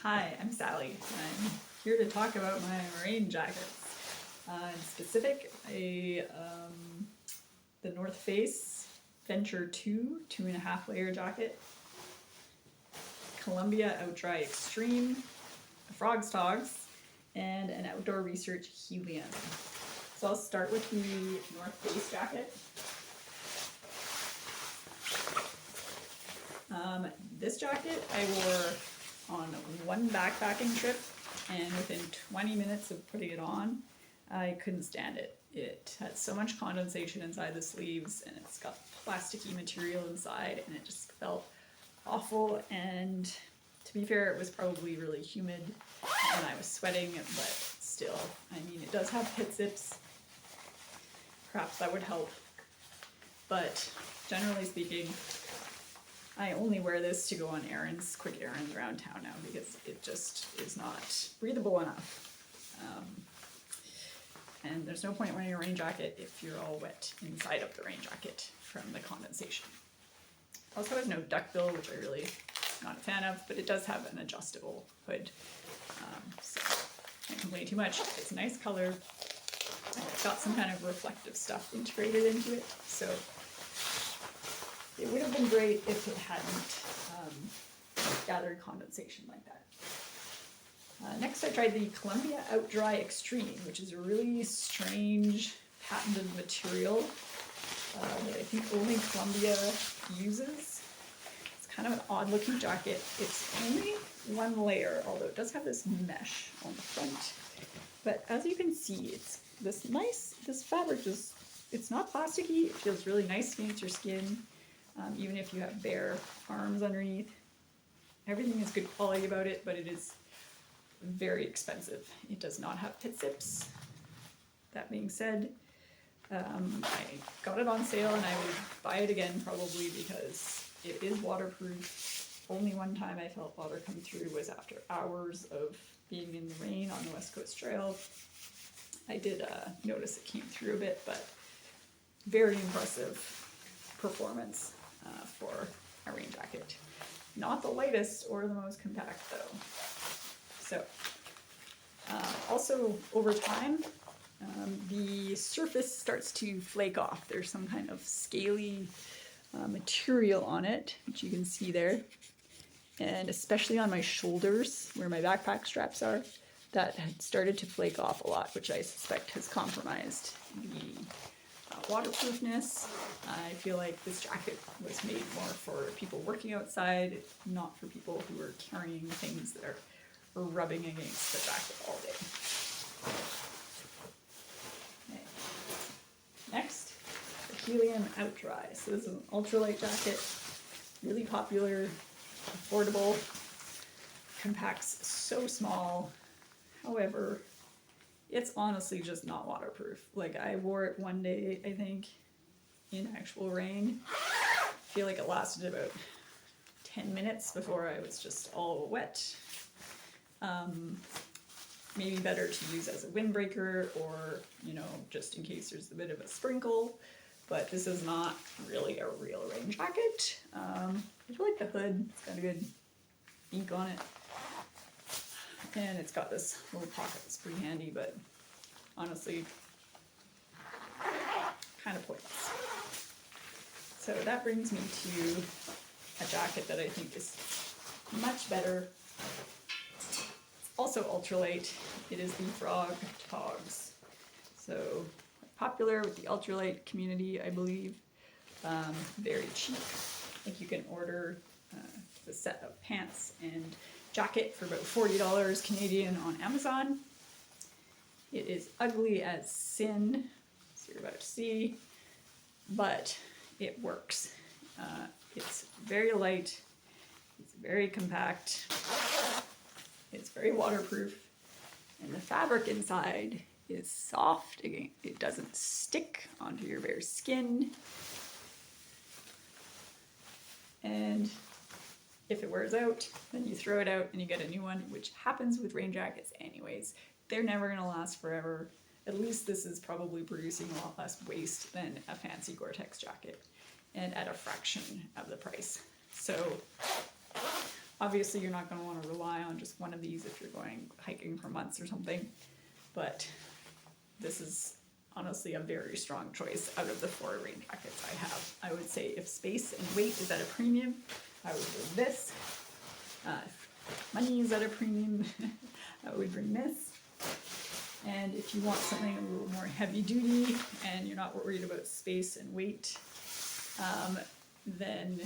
Hi, I'm Sally. I'm here to talk about my rain jackets. In specific, the North Face Venture 2 2.5 layer jacket, Columbia Outdry Extreme, a Frogg's Toggs, and an Outdoor Research Helium. So I'll start with the North Face jacket. This jacket I wore on one backpacking trip, and within 20 minutes of putting it on, I couldn't stand it. It had so much condensation inside the sleeves, and it's got plasticky material inside, and it just felt awful. And to be fair, it was probably really humid, and I was sweating, but still, I mean, it does have pit zips. Perhaps that would help. But generally speaking, I only wear this to go on errands, quick errands around town now, because it just is not breathable enough. And there's no point wearing a rain jacket if you're all wet inside of the rain jacket from the condensation. Also has no duckbill, which I really not a fan of, but it does have an adjustable hood. So I can't complain too much. It's a nice color. And it's got some kind of reflective stuff integrated into it, so it would have been great if it hadn't gathered condensation like that. Next I tried the Columbia Outdry Extreme, which is a really strange patented material that I think only Columbia uses. It's kind of an odd looking jacket. It's only one layer, although it does have this mesh on the front. But as you can see, it's this fabric it's not plasticky. It feels really nice against your skin. Even if you have bare arms underneath. Everything is good quality about it, but it is very expensive. It does not have pit zips. That being said, I got it on sale and I would buy it again probably because it is waterproof. Only one time I felt water come through was after hours of being in the rain on the West Coast Trail. I did notice it came through a bit, but very impressive performance for a rain jacket. Not the lightest or the most compact though. So, also over time, the surface starts to flake off. There's some kind of scaly material on it, which you can see there. And especially on my shoulders, where my backpack straps are, that had started to flake off a lot, which I suspect has compromised the waterproofness. I feel like this jacket was made more for people working outside, not for people who are carrying things that are rubbing against the jacket all day. Okay. Next, the Helium Outdry. So this is an ultralight jacket, really popular, affordable, compacts so small. However, it's honestly just not waterproof. Like, I wore it one day, I think, in actual rain. I feel like it lasted about 10 minutes before I was just all wet. Maybe better to use as a windbreaker or, just in case there's a bit of a sprinkle. But this is not really a real rain jacket. I do like the hood. It's got a good ink on it. And it's got this little pocket that's pretty handy, but honestly, kind of pointless. So that brings me to a jacket that I think is much better. It's also ultralight. It is the Frogg Toggs. So popular with the ultralight community, I believe. Very cheap. I think you can order the set of pants and jacket for about $40 Canadian on Amazon. It is ugly as sin, as you're about to see, but it works. It's very light, it's very compact, it's very waterproof, and the fabric inside is soft. Again, it doesn't stick onto your bare skin, and if it wears out, then you throw it out and you get a new one, which happens with rain jackets anyways. They're never gonna last forever. At least this is probably producing a lot less waste than a fancy Gore-Tex jacket, and at a fraction of the price. So Obviously, you're not going to want to rely on just one of these if you're going hiking for months or something, but this is honestly a very strong choice out of the 4 rain jackets I have. I would say if space and weight is at a premium, I would bring this. If money is at a premium, I would bring this. And if you want something a little more heavy duty and you're not worried about space and weight, then,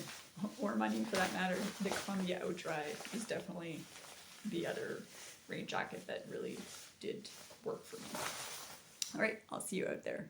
or money for that matter, the Columbia Outdry is definitely the other rain jacket that really did work for me. All right, I'll see you out there.